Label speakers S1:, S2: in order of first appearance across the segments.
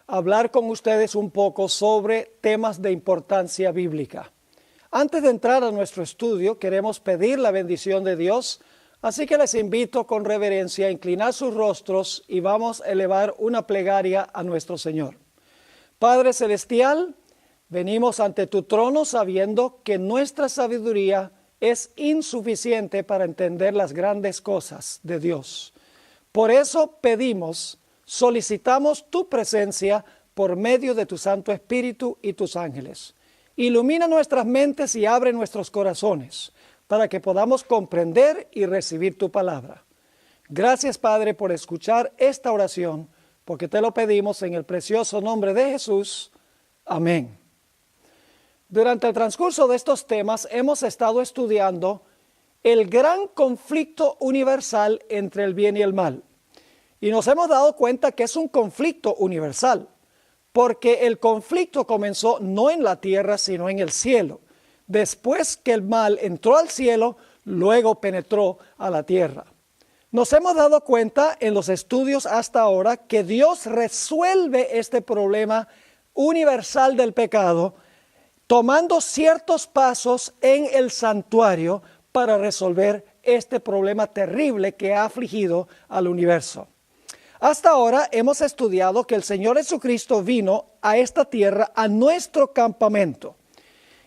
S1: hablar con ustedes un poco sobre temas de importancia bíblica. Antes de entrar a nuestro estudio, queremos pedir la bendición de Dios, así que les invito con reverencia a inclinar sus rostros y vamos a elevar una plegaria a nuestro Señor. Padre Celestial, venimos ante tu trono sabiendo que nuestra sabiduría es insuficiente para entender las grandes cosas de Dios. Por eso solicitamos tu presencia por medio de tu Santo Espíritu y tus ángeles. Ilumina nuestras mentes y abre nuestros corazones para que podamos comprender y recibir tu palabra. Gracias, Padre, por escuchar esta oración, porque te lo pedimos en el precioso nombre de Jesús. Amén. Durante el transcurso de estos temas hemos estado estudiando el gran conflicto universal entre el bien y el mal. Y nos hemos dado cuenta que es un conflicto universal, porque el conflicto comenzó no en la tierra, sino en el cielo. Después que el mal entró al cielo, luego penetró a la tierra. Nos hemos dado cuenta en los estudios hasta ahora que Dios resuelve este problema universal del pecado, tomando ciertos pasos en el santuario para resolver este problema terrible que ha afligido al universo. Hasta ahora hemos estudiado que el Señor Jesucristo vino a esta tierra, a nuestro campamento.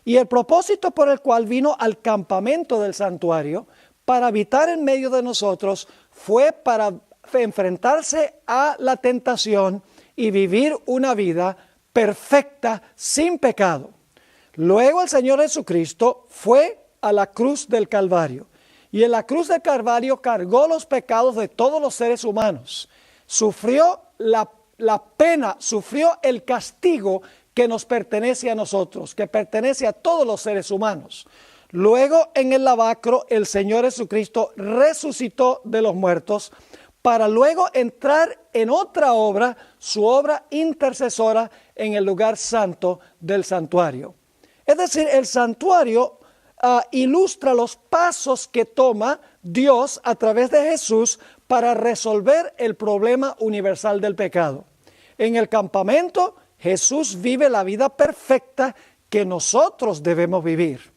S1: Y el propósito por el cual vino al campamento del santuario, para habitar en medio de nosotros, fue para enfrentarse a la tentación y vivir una vida perfecta, sin pecado. Luego el Señor Jesucristo fue a la cruz del Calvario. Y en la cruz del Calvario cargó los pecados de todos los seres humanos. Sufrió la pena, sufrió el castigo que nos pertenece a nosotros, que pertenece a todos los seres humanos. Luego en el lavacro el Señor Jesucristo resucitó de los muertos para luego entrar en otra obra, su obra intercesora en el lugar santo del santuario. Es decir, el santuario ilustra los pasos que toma Dios a través de Jesús para resolver el problema universal del pecado. En el campamento, Jesús vive la vida perfecta que nosotros debemos vivir.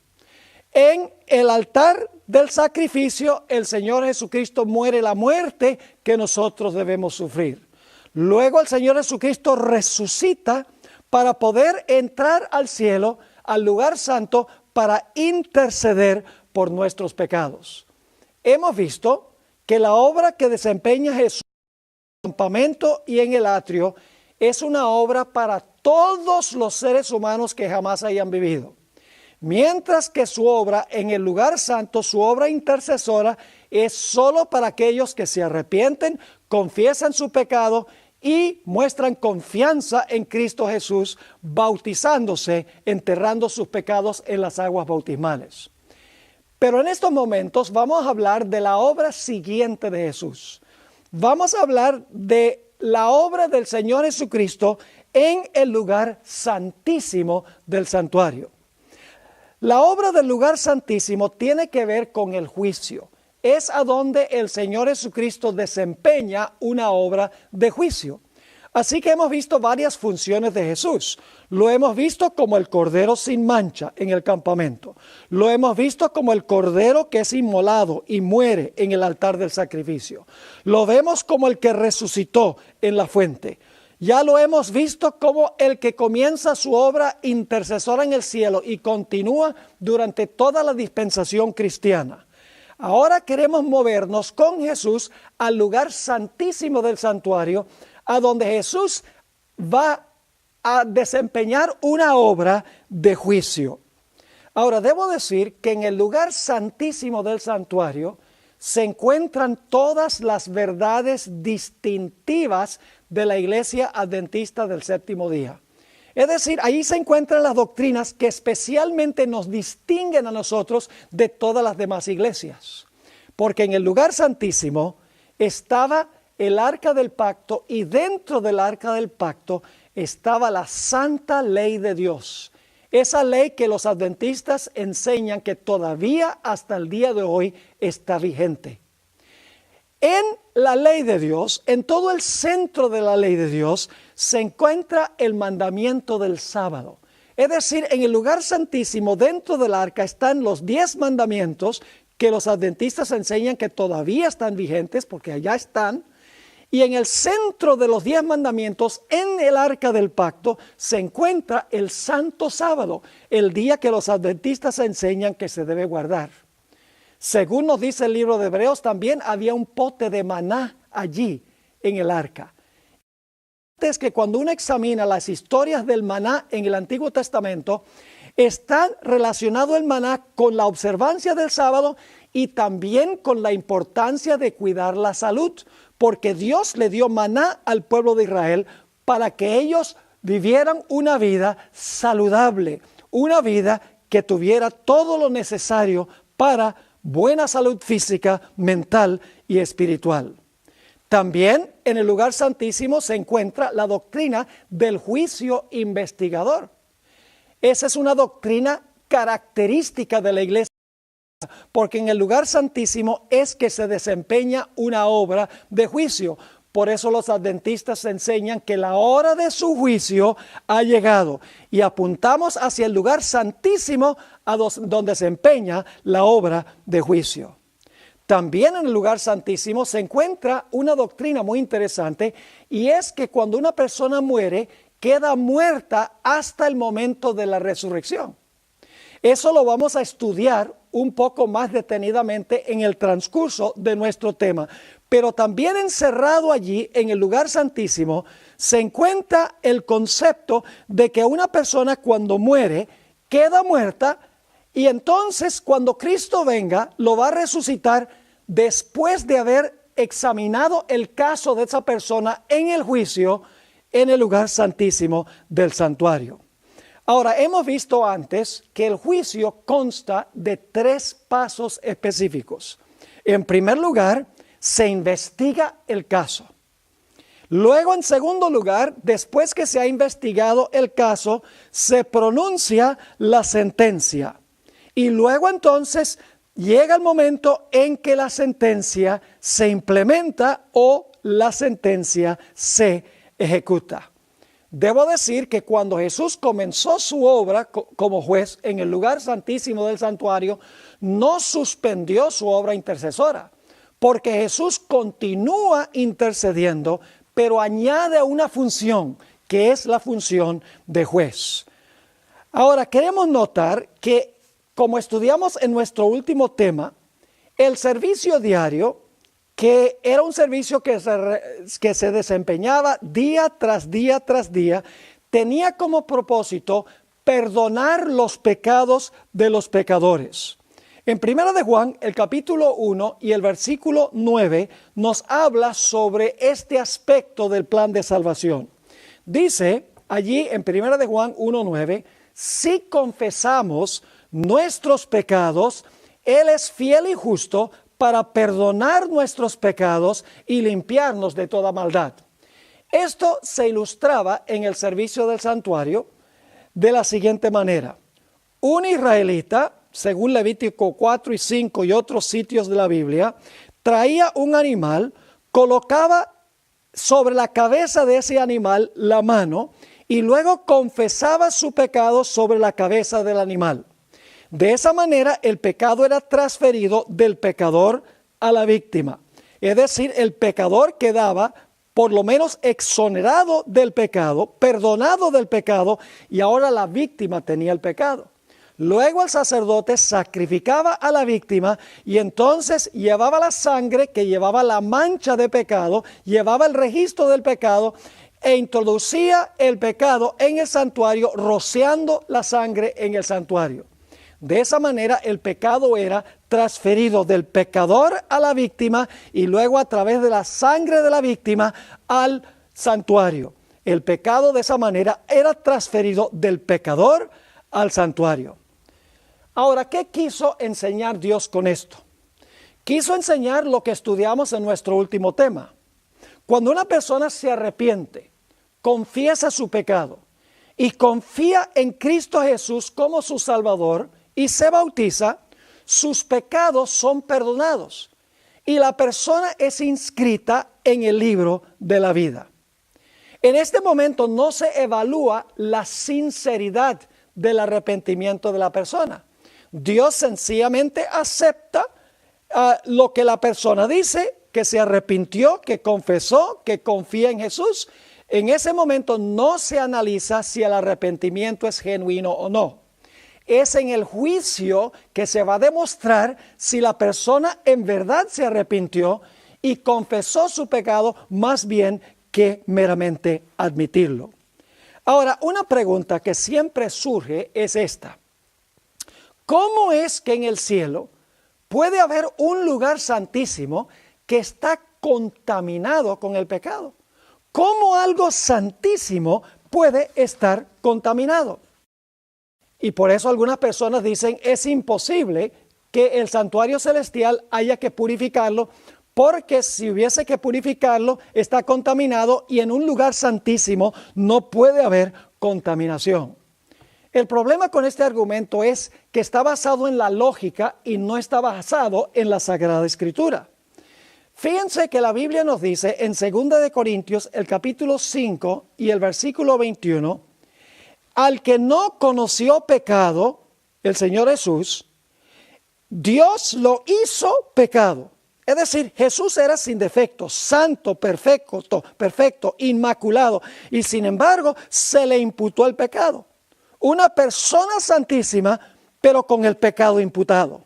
S1: En el altar del sacrificio, el Señor Jesucristo muere la muerte que nosotros debemos sufrir. Luego el Señor Jesucristo resucita para poder entrar al cielo, al lugar santo, para interceder por nuestros pecados. Hemos visto que la obra que desempeña Jesús en el campamento y en el atrio es una obra para todos los seres humanos que jamás hayan vivido. Mientras que su obra en el lugar santo, su obra intercesora, es solo para aquellos que se arrepienten, confiesan su pecado y muestran confianza en Cristo Jesús, bautizándose, enterrando sus pecados en las aguas bautismales. Pero en estos momentos vamos a hablar de la obra siguiente de Jesús. Vamos a hablar de la obra del Señor Jesucristo en el lugar santísimo del santuario. La obra del lugar santísimo tiene que ver con el juicio. Es a donde el Señor Jesucristo desempeña una obra de juicio. Así que hemos visto varias funciones de Jesús. Lo hemos visto como el cordero sin mancha en el campamento. Lo hemos visto como el cordero que es inmolado y muere en el altar del sacrificio. Lo vemos como el que resucitó en la fuente. Ya lo hemos visto como el que comienza su obra intercesora en el cielo y continúa durante toda la dispensación cristiana. Ahora queremos movernos con Jesús al lugar santísimo del santuario, a donde Jesús va a desempeñar una obra de juicio. Ahora, debo decir que en el lugar santísimo del santuario se encuentran todas las verdades distintivas de la Iglesia Adventista del Séptimo Día. Es decir, ahí se encuentran las doctrinas que especialmente nos distinguen a nosotros de todas las demás iglesias. Porque en el lugar santísimo estaba el arca del pacto y dentro del arca del pacto estaba la santa ley de Dios. Esa ley que los adventistas enseñan que todavía hasta el día de hoy está vigente. En la ley de Dios, en todo el centro de la ley de Dios, se encuentra el mandamiento del sábado. Es decir, en el lugar santísimo, dentro del arca, están los 10 mandamientos que los adventistas enseñan que todavía están vigentes, porque allá están. Y en el centro de los 10 mandamientos, en el arca del pacto, se encuentra el santo sábado, el día que los adventistas enseñan que se debe guardar. Según nos dice el libro de Hebreos, también había un pote de maná allí en el arca. Es que cuando uno examina las historias del maná en el Antiguo Testamento, está relacionado el maná con la observancia del sábado y también con la importancia de cuidar la salud, porque Dios le dio maná al pueblo de Israel para que ellos vivieran una vida saludable, una vida que tuviera todo lo necesario para buena salud física, mental y espiritual. También en el lugar santísimo se encuentra la doctrina del juicio investigador. Esa es una doctrina característica de la iglesia, porque en el lugar santísimo es que se desempeña una obra de juicio. Por eso los adventistas enseñan que la hora de su juicio ha llegado y apuntamos hacia el lugar santísimo donde se empeña la obra de juicio. También en el lugar santísimo se encuentra una doctrina muy interesante, y es que cuando una persona muere, queda muerta hasta el momento de la resurrección. Eso lo vamos a estudiar un poco más detenidamente en el transcurso de nuestro tema. Pero también encerrado allí en el lugar santísimo se encuentra el concepto de que una persona cuando muere queda muerta, y entonces cuando Cristo venga lo va a resucitar después de haber examinado el caso de esa persona en el juicio en el lugar santísimo del santuario. Ahora, hemos visto antes que el juicio consta de 3 pasos específicos. En primer lugar, se investiga el caso. Luego, en segundo lugar, después que se ha investigado el caso, se pronuncia la sentencia. Y luego entonces llega el momento en que la sentencia se implementa o la sentencia se ejecuta. Debo decir que cuando Jesús comenzó su obra como juez en el lugar santísimo del santuario, no suspendió su obra intercesora, porque Jesús continúa intercediendo, pero añade una función, que es la función de juez. Ahora, queremos notar que, como estudiamos en nuestro último tema, el servicio diario, que era un servicio que se desempeñaba día tras día tras día, tenía como propósito perdonar los pecados de los pecadores. En 1 de Juan, el capítulo 1 y el versículo 9 nos habla sobre este aspecto del plan de salvación. Dice allí en 1 de Juan 1:9, si confesamos nuestros pecados, Él es fiel y justo para perdonar nuestros pecados y limpiarnos de toda maldad. Esto se ilustraba en el servicio del santuario de la siguiente manera. Un israelita, según Levítico 4 y 5 y otros sitios de la Biblia, traía un animal, colocaba sobre la cabeza de ese animal la mano y luego confesaba su pecado sobre la cabeza del animal. De esa manera el pecado era transferido del pecador a la víctima. Es decir, el pecador quedaba por lo menos exonerado del pecado, perdonado del pecado, y ahora la víctima tenía el pecado. Luego el sacerdote sacrificaba a la víctima y entonces llevaba la sangre que llevaba la mancha de pecado, llevaba el registro del pecado e introducía el pecado en el santuario, rociando la sangre en el santuario. De esa manera el pecado era transferido del pecador a la víctima y luego a través de la sangre de la víctima al santuario. El pecado de esa manera era transferido del pecador al santuario. Ahora, ¿qué quiso enseñar Dios con esto? Quiso enseñar lo que estudiamos en nuestro último tema. Cuando una persona se arrepiente, confiesa su pecado y confía en Cristo Jesús como su Salvador y se bautiza, sus pecados son perdonados. y la persona es inscrita en el libro de la vida. En este momento no se evalúa la sinceridad del arrepentimiento de la persona. Dios sencillamente acepta lo que la persona dice, que se arrepintió, que confesó, que confía en Jesús. En ese momento no se analiza si el arrepentimiento es genuino o no. Es en el juicio que se va a demostrar si la persona en verdad se arrepintió y confesó su pecado más bien que meramente admitirlo. Ahora, una pregunta que siempre surge es esta. ¿Cómo es que en el cielo puede haber un lugar santísimo que está contaminado con el pecado? ¿Cómo algo santísimo puede estar contaminado? Y por eso algunas personas dicen es imposible que el santuario celestial haya que purificarlo, porque si hubiese que purificarlo está contaminado y en un lugar santísimo no puede haber contaminación. El problema con este argumento es que está basado en la lógica y no está basado en la Sagrada Escritura. Fíjense que la Biblia nos dice en 2 Corintios, el capítulo 5 y el versículo 21, al que no conoció pecado, el Señor Jesús, Dios lo hizo pecado. Es decir, Jesús era sin defecto, santo, perfecto, inmaculado, y sin embargo se le imputó el pecado. Una persona santísima, pero con el pecado imputado.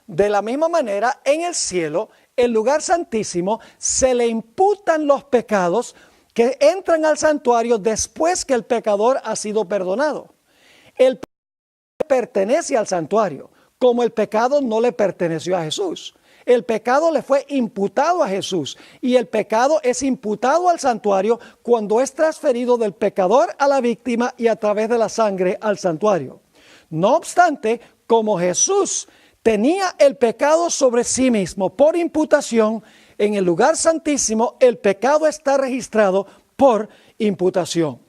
S1: De la misma manera, en el cielo, el lugar santísimo, se le imputan los pecados que entran al santuario después que el pecador ha sido perdonado. El pecado pertenece al santuario, como el pecado no le perteneció a Jesús. El pecado le fue imputado a Jesús y el pecado es imputado al santuario cuando es transferido del pecador a la víctima y a través de la sangre al santuario. No obstante, como Jesús tenía el pecado sobre sí mismo por imputación, en el lugar santísimo el pecado está registrado por imputación.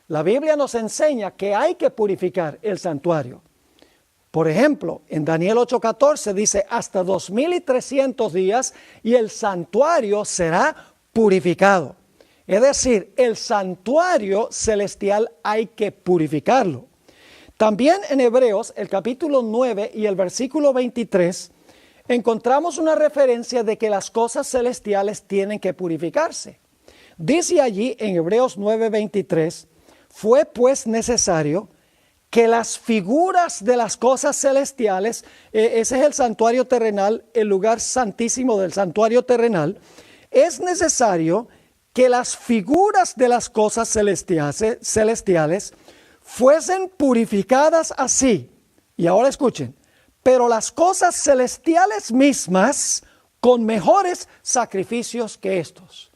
S1: La Biblia nos enseña que hay que purificar el santuario. Por ejemplo, en Daniel 8:14 dice hasta 2300 días y el santuario será purificado. Es decir, el santuario celestial hay que purificarlo. También en Hebreos, el capítulo 9 y el versículo 23, encontramos una referencia de que las cosas celestiales tienen que purificarse. Dice allí en Hebreos 9:23, fue pues necesario que las figuras de las cosas celestiales, ese es el santuario terrenal, el lugar santísimo del santuario terrenal, es necesario que las figuras de las cosas celestiales fuesen purificadas así. Y ahora escuchen, pero las cosas celestiales mismas con mejores sacrificios que estos.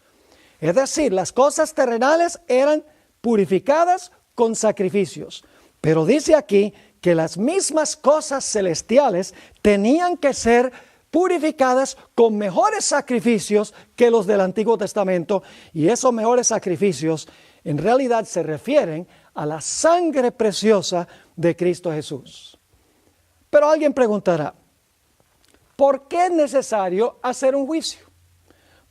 S1: Es decir, las cosas terrenales eran purificadas con sacrificios. Pero dice aquí que las mismas cosas celestiales tenían que ser purificadas con mejores sacrificios que los del Antiguo Testamento, y esos mejores sacrificios en realidad se refieren a la sangre preciosa de Cristo Jesús. Pero alguien preguntará, ¿por qué es necesario hacer un juicio?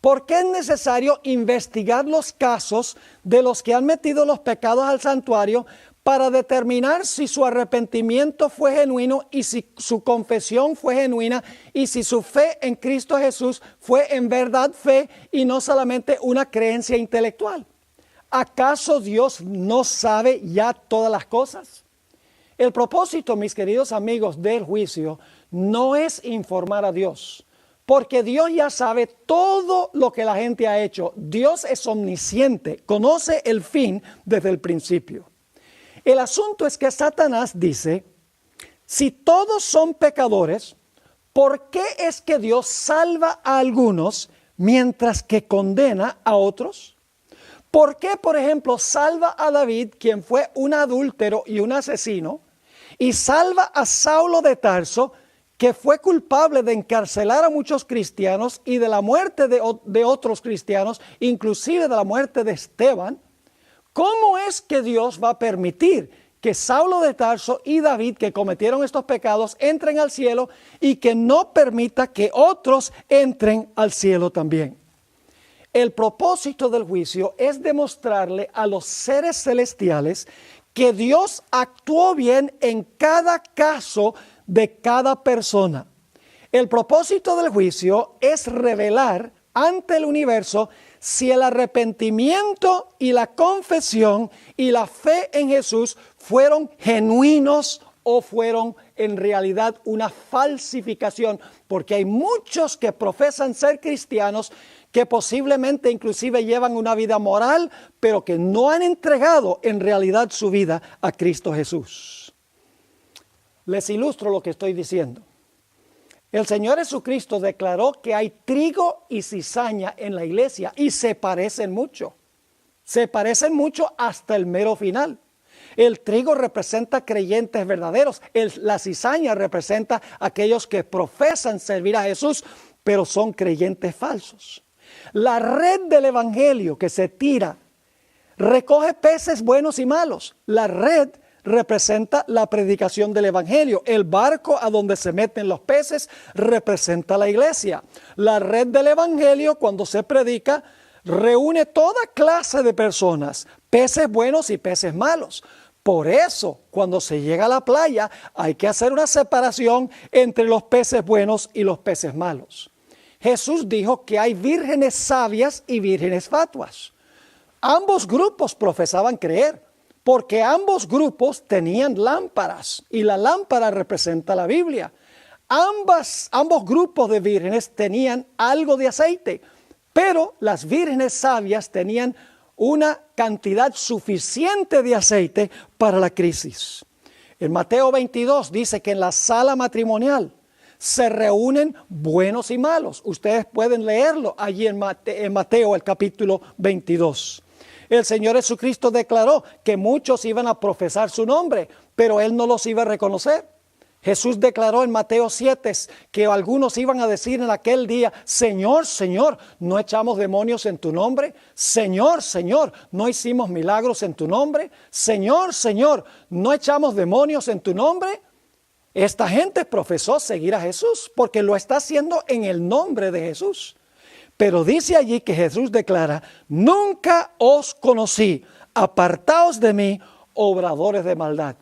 S1: ¿Por qué es necesario investigar los casos de los que han metido los pecados al santuario para determinar si su arrepentimiento fue genuino y si su confesión fue genuina y si su fe en Cristo Jesús fue en verdad fe y no solamente una creencia intelectual? ¿Acaso Dios no sabe ya todas las cosas? El propósito, mis queridos amigos, del juicio no es informar a Dios, porque Dios ya sabe todo lo que la gente ha hecho. Dios es omnisciente, conoce el fin desde el principio. El asunto es que Satanás dice, si todos son pecadores, ¿por qué es que Dios salva a algunos mientras que condena a otros? ¿Por qué, por ejemplo, salva a David, quien fue un adúltero y un asesino, y salva a Saulo de Tarso, que fue culpable de encarcelar a muchos cristianos y de la muerte de otros cristianos, inclusive de la muerte de Esteban? ¿Cómo es que Dios va a permitir que Saulo de Tarso y David, que cometieron estos pecados, entren al cielo y que no permita que otros entren al cielo también. El propósito del juicio es demostrarle a los seres celestiales que Dios actuó bien en cada caso de cada persona. El propósito del juicio es revelar ante el universo si el arrepentimiento y la confesión y la fe en Jesús fueron genuinos o fueron en realidad una falsificación, porque hay muchos que profesan ser cristianos que posiblemente inclusive llevan una vida moral, pero que no han entregado en realidad su vida a Cristo Jesús. Les ilustro lo que estoy diciendo. El Señor Jesucristo declaró que hay trigo y cizaña en la iglesia y se parecen mucho. Se parecen mucho hasta el mero final. El trigo representa creyentes verdaderos. La cizaña representa aquellos que profesan servir a Jesús, pero son creyentes falsos. La red del evangelio que se tira recoge peces buenos y malos. La red representa la predicación del evangelio. El barco a donde se meten los peces representa la iglesia. La red del evangelio, cuando se predica, reúne toda clase de personas, peces buenos y peces malos. Por eso, cuando se llega a la playa, hay que hacer una separación entre los peces buenos y los peces malos. Jesús dijo que hay vírgenes sabias y vírgenes fatuas. Ambos grupos profesaban creer, porque ambos grupos tenían lámparas, y la lámpara representa la Biblia. Ambos grupos de vírgenes tenían algo de aceite, pero las vírgenes sabias tenían una cantidad suficiente de aceite para la crisis. En Mateo 22 dice que en la sala matrimonial se reúnen buenos y malos. Ustedes pueden leerlo allí en Mateo, el capítulo 22. El Señor Jesucristo declaró que muchos iban a profesar su nombre, pero Él no los iba a reconocer. Jesús declaró en Mateo 7 que algunos iban a decir en aquel día: Señor, Señor, ¿no echamos demonios en tu nombre? Señor, Señor, ¿no hicimos milagros en tu nombre? Señor, Señor, ¿no echamos demonios en tu nombre? Esta gente profesó seguir a Jesús porque lo está haciendo en el nombre de Jesús. Pero dice allí que Jesús declara: nunca os conocí, apartaos de mí, obradores de maldad.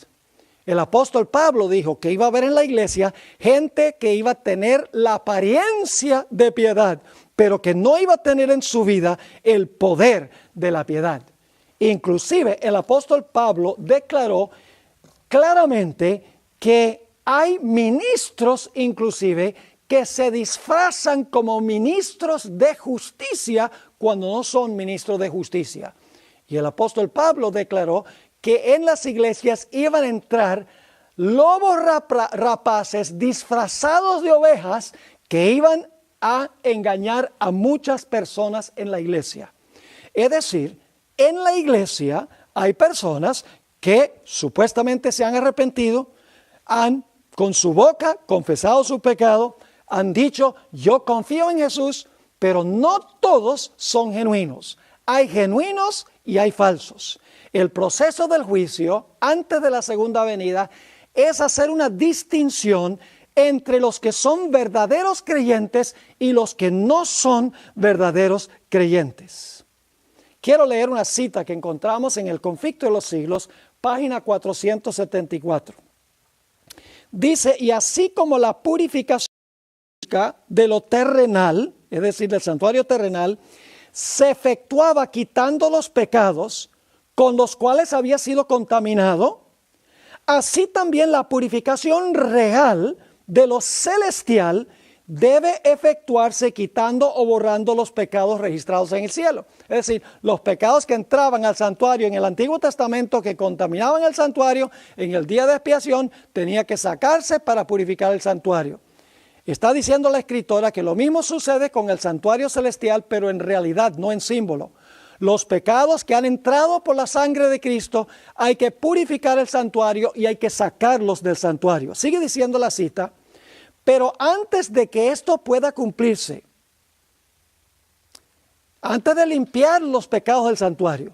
S1: El apóstol Pablo dijo que iba a haber en la iglesia gente que iba a tener la apariencia de piedad, pero que no iba a tener en su vida el poder de la piedad. Inclusive el apóstol Pablo declaró claramente que hay ministros inclusive que se disfrazan como ministros de justicia cuando no son ministros de justicia. Y el apóstol Pablo declaró que en las iglesias iban a entrar lobos rapaces disfrazados de ovejas que iban a engañar a muchas personas en la iglesia. Es decir, en la iglesia hay personas que supuestamente se han arrepentido, han con su boca confesado su pecado, han dicho: yo confío en Jesús, pero no todos son genuinos. Hay genuinos y hay falsos. El proceso del juicio antes de la segunda venida es hacer una distinción entre los que son verdaderos creyentes y los que no son verdaderos creyentes. Quiero leer una cita que encontramos en El Conflicto de los Siglos, página 474. Dice: y así como la purificación de lo terrenal, es decir, del santuario terrenal, se efectuaba quitando los pecados con los cuales había sido contaminado, así también la purificación real de lo celestial debe efectuarse quitando o borrando los pecados registrados en el cielo. Es decir, los pecados que entraban al santuario en el Antiguo Testamento, que contaminaban el santuario, en el día de expiación tenía que sacarse para purificar el santuario. Está diciendo la escritora que lo mismo sucede con el santuario celestial, pero en realidad, no en símbolo. Los pecados que han entrado por la sangre de Cristo, hay que purificar el santuario y hay que sacarlos del santuario. Sigue diciendo la cita: pero antes de que esto pueda cumplirse, antes de limpiar los pecados del santuario,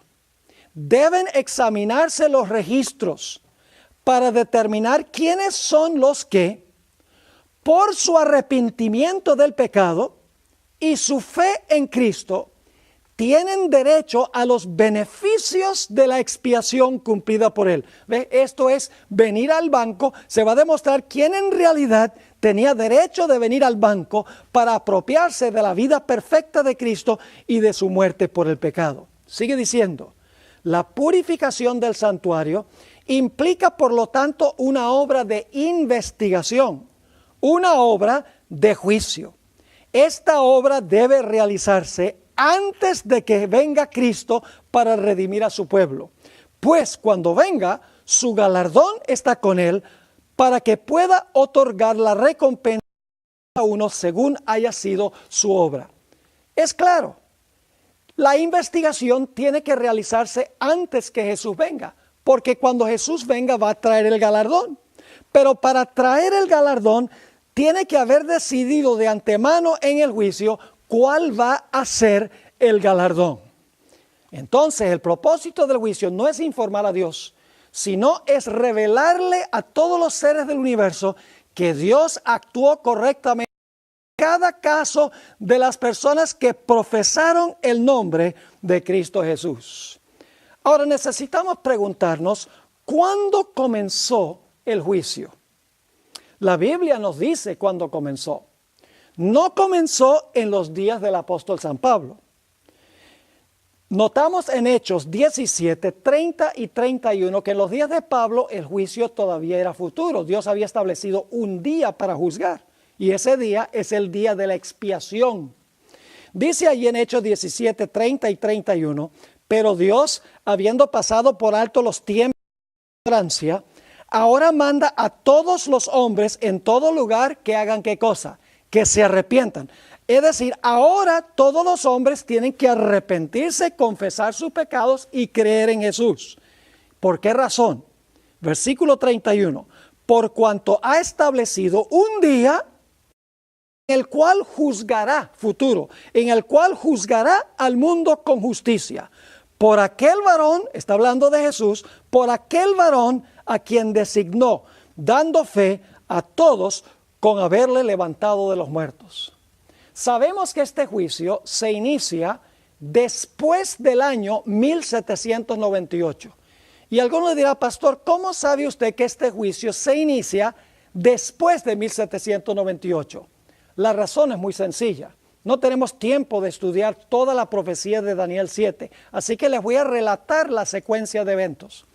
S1: deben examinarse los registros para determinar quiénes son los que, por su arrepentimiento del pecado y su fe en Cristo, tienen derecho a los beneficios de la expiación cumplida por Él. ¿Ve? Esto es venir al banco. Se va a demostrar quién en realidad tenía derecho de venir al banco para apropiarse de la vida perfecta de Cristo y de su muerte por el pecado. Sigue diciendo, la purificación del santuario implica por lo tanto una obra de investigación, una obra de juicio. Esta obra debe realizarse antes de que venga Cristo para redimir a su pueblo. Pues cuando venga, su galardón está con Él para que pueda otorgar la recompensa a uno según haya sido su obra. Es claro, la investigación tiene que realizarse antes que Jesús venga, porque cuando Jesús venga va a traer el galardón. Pero para traer el galardón, tiene que haber decidido de antemano en el juicio cuál va a ser el galardón. Entonces, el propósito del juicio no es informar a Dios, sino es revelarle a todos los seres del universo que Dios actuó correctamente en cada caso de las personas que profesaron el nombre de Cristo Jesús. Ahora necesitamos preguntarnos, ¿cuándo comenzó el juicio? La Biblia nos dice cuándo comenzó. No comenzó en los días del apóstol San Pablo. Notamos en Hechos 17, 30 y 31 que en los días de Pablo el juicio todavía era futuro. Dios había establecido un día para juzgar y ese día es el día de la expiación. Dice allí en Hechos 17, 30 y 31, pero Dios, habiendo pasado por alto los tiempos de ignorancia, ahora manda a todos los hombres en todo lugar que hagan ¿qué cosa? Que se arrepientan. Es decir, ahora todos los hombres tienen que arrepentirse, confesar sus pecados y creer en Jesús. ¿Por qué razón? Versículo 31. Por cuanto ha establecido un día en el cual juzgará, futuro, en el cual juzgará al mundo con justicia. Por aquel varón, está hablando de Jesús, por aquel varón a quien designó, dando fe a todos con haberle levantado de los muertos. Sabemos que este juicio se inicia después del año 1798. Y alguno dirá, pastor, ¿cómo sabe usted que este juicio se inicia después de 1798? La razón es muy sencilla. No tenemos tiempo de estudiar toda la profecía de Daniel 7, así que les voy a relatar la secuencia de eventos.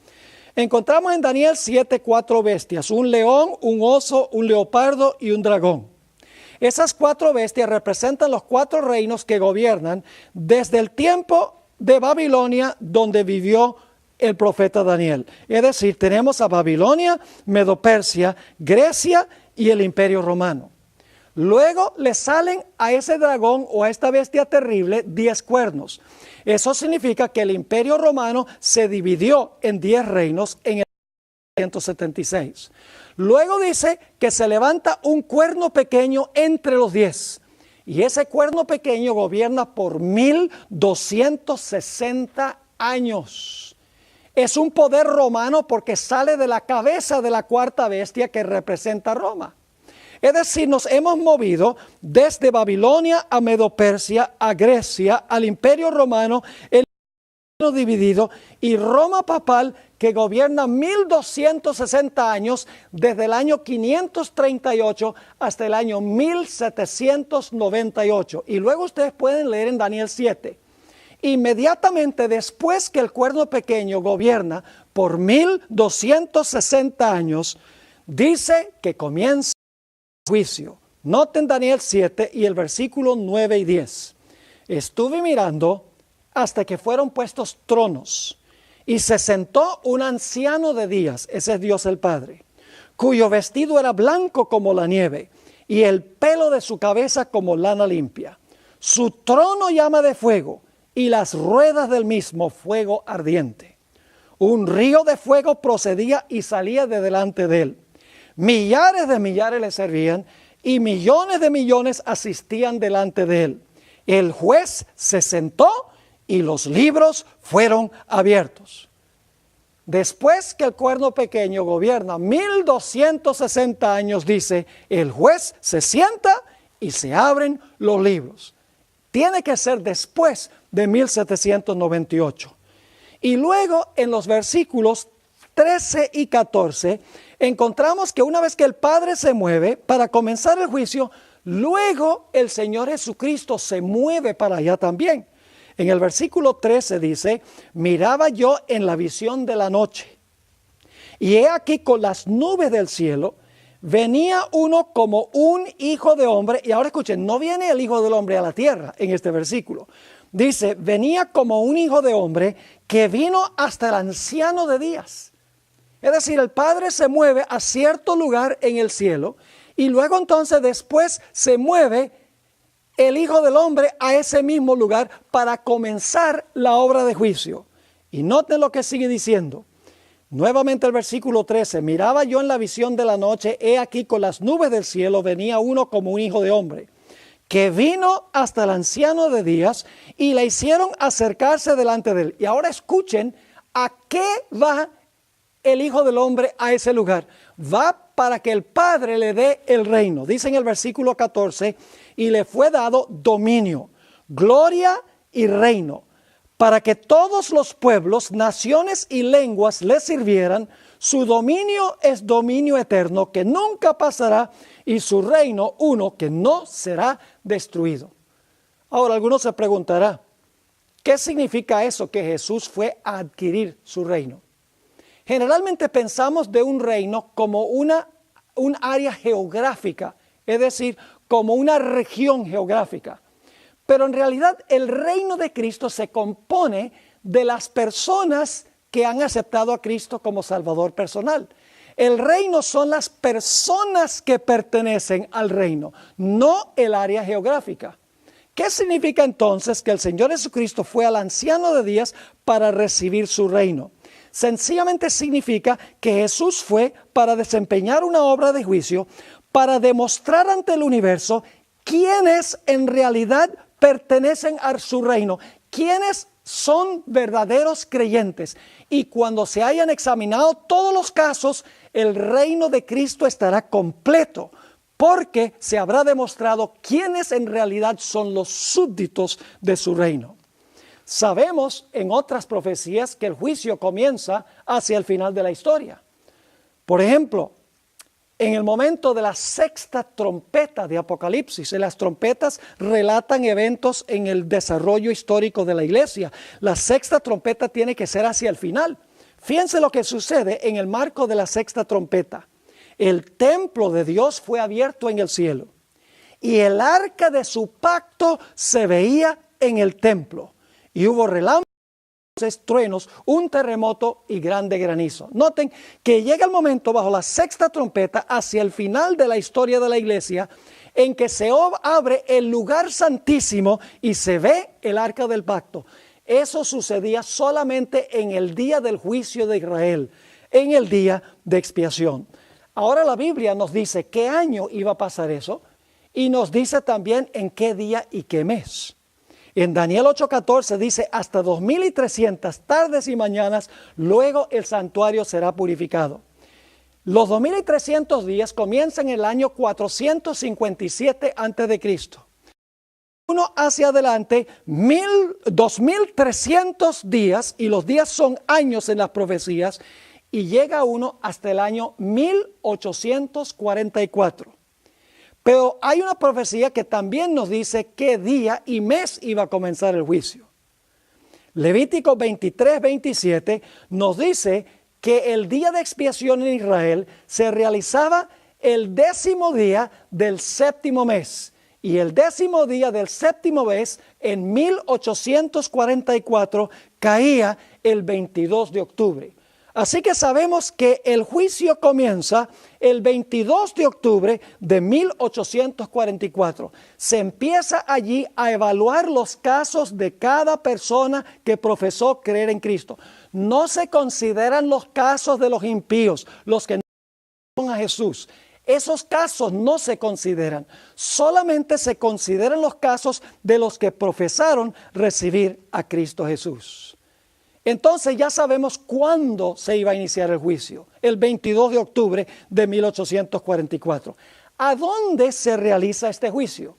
S1: Encontramos en Daniel 7 4 bestias, un león, un oso, un leopardo y un dragón. Esas 4 bestias representan los 4 reinos que gobiernan desde el tiempo de Babilonia donde vivió el profeta Daniel. Es decir, tenemos a Babilonia, Medo-Persia, Grecia y el Imperio Romano. Luego le salen a ese dragón o a esta bestia terrible 10 cuernos. Eso significa que el Imperio Romano se dividió en 10 reinos en el 176. Luego dice que se levanta un cuerno pequeño entre los 10. Y ese cuerno pequeño gobierna por 1260 años. Es un poder romano porque sale de la cabeza de la cuarta bestia que representa a Roma. Es decir, nos hemos movido desde Babilonia a Medo-Persia, a Grecia, al Imperio Romano, el Imperio dividido y Roma papal que gobierna 1260 años desde el año 538 hasta el año 1798. Y luego ustedes pueden leer en Daniel 7. Inmediatamente después que el cuerno pequeño gobierna por 1260 años, dice que comienza juicio. Noten Daniel 7 y el versículo 9 y 10. Estuve mirando hasta que fueron puestos tronos y se sentó un anciano de días, ese es Dios el Padre, cuyo vestido era blanco como la nieve y el pelo de su cabeza como lana limpia. Su trono llama de fuego y las ruedas del mismo fuego ardiente. Un río de fuego procedía y salía de delante de él. Millares de millares le servían y millones de millones asistían delante de él. El juez se sentó y los libros fueron abiertos. Después que el cuerno pequeño gobierna 1260 años, dice, el juez se sienta y se abren los libros. Tiene que ser después de 1798. Y luego en los versículos 13 y 14 encontramos que una vez que el Padre se mueve para comenzar el juicio, luego el Señor Jesucristo se mueve para allá también. En el versículo 13 dice, miraba yo en la visión de la noche, y he aquí con las nubes del cielo, venía uno como un hijo de hombre. Y ahora escuchen, no viene el hijo del hombre a la tierra en este versículo. Dice, venía como un hijo de hombre que vino hasta el anciano de días. Es decir, el Padre se mueve a cierto lugar en el cielo, y luego entonces después se mueve el Hijo del Hombre a ese mismo lugar para comenzar la obra de juicio. Y noten lo que sigue diciendo. Nuevamente el versículo 13. Miraba yo en la visión de la noche, he aquí con las nubes del cielo venía uno como un hijo de hombre, que vino hasta el anciano de días y le hicieron acercarse delante de él. Y ahora escuchen a qué va el Hijo del Hombre a ese lugar. Va para que el Padre le dé el reino. Dice en el versículo 14, y le fue dado dominio, gloria y reino, para que todos los pueblos, naciones y lenguas le sirvieran. Su dominio es dominio eterno que nunca pasará, y su reino uno que no será destruido. Ahora algunos se preguntará, ¿qué significa eso que Jesús fue a adquirir su reino? Generalmente pensamos de un reino como un área geográfica, es decir, como una región geográfica. Pero en realidad el reino de Cristo se compone de las personas que han aceptado a Cristo como Salvador personal. El reino son las personas que pertenecen al reino, no el área geográfica. ¿Qué significa entonces que el Señor Jesucristo fue al anciano de días para recibir su reino? Sencillamente significa que Jesús fue para desempeñar una obra de juicio, para demostrar ante el universo quiénes en realidad pertenecen a su reino, quiénes son verdaderos creyentes. Y cuando se hayan examinado todos los casos, el reino de Cristo estará completo, porque se habrá demostrado quiénes en realidad son los súbditos de su reino. Sabemos en otras profecías que el juicio comienza hacia el final de la historia. Por ejemplo, en el momento de la sexta trompeta de Apocalipsis, las trompetas relatan eventos en el desarrollo histórico de la iglesia. La sexta trompeta tiene que ser hacia el final. Fíjense lo que sucede en el marco de la sexta trompeta. El templo de Dios fue abierto en el cielo, y el arca de su pacto se veía en el templo. Y hubo relámpagos, truenos, un terremoto y grande granizo. Noten que llega el momento bajo la sexta trompeta, hacia el final de la historia de la iglesia, en que se abre el lugar santísimo y se ve el arca del pacto. Eso sucedía solamente en el día del juicio de Israel, en el día de expiación. Ahora la Biblia nos dice qué año iba a pasar eso, y nos dice también en qué día y qué mes. En Daniel 8:14 dice, hasta 2300 tardes y mañanas, luego el santuario será purificado. Los 2300 días comienzan en el año 457 a.C. Uno hacia adelante, 2300 días, y los días son años en las profecías, y llega uno hasta el año 1844. Pero hay una profecía que también nos dice qué día y mes iba a comenzar el juicio. Levítico 23:27 nos dice que el día de expiación en Israel se realizaba el 10º día del 7º mes. Y el 10º día del 7º mes, en 1844, caía el 22 de octubre. Así que sabemos que el juicio comienza el 22 de octubre de 1844. Se empieza allí a evaluar los casos de cada persona que profesó creer en Cristo. No se consideran los casos de los impíos, los que no son a Jesús. Esos casos no se consideran. Solamente se consideran los casos de los que profesaron recibir a Cristo Jesús. Entonces ya sabemos cuándo se iba a iniciar el juicio, el 22 de octubre de 1844. ¿A dónde se realiza este juicio?